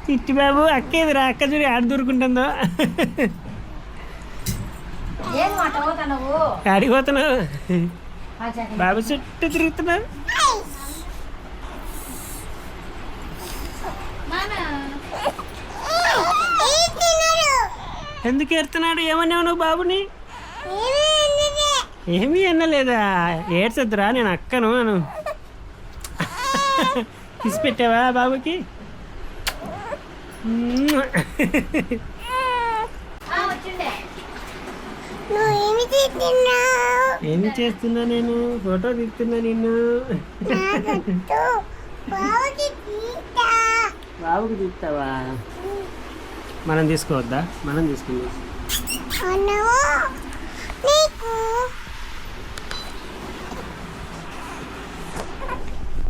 చిట్టి బాబు అక్క ఎదురా అక్క చూడి ఆడ దూరుకుంటుందో ఆడిపోతున్నావు బాబు చుట్టూ తిరుగుతున్నావు ఎందుకు ఎడుతున్నాడు ఏమన్నావు నువ్వు బాబుని ఏమీ అన్నలేదా ఏడ్చొద్దురా నేను అక్కను అను తీసి పెట్టావా బాబుకి ఏమి చేస్తున్నా నేను ఫోటో తీస్తున్నా నిన్ను బాబుకి తీస్తావా మనం తీసుకోవద్దా మనం తీసుకుందాం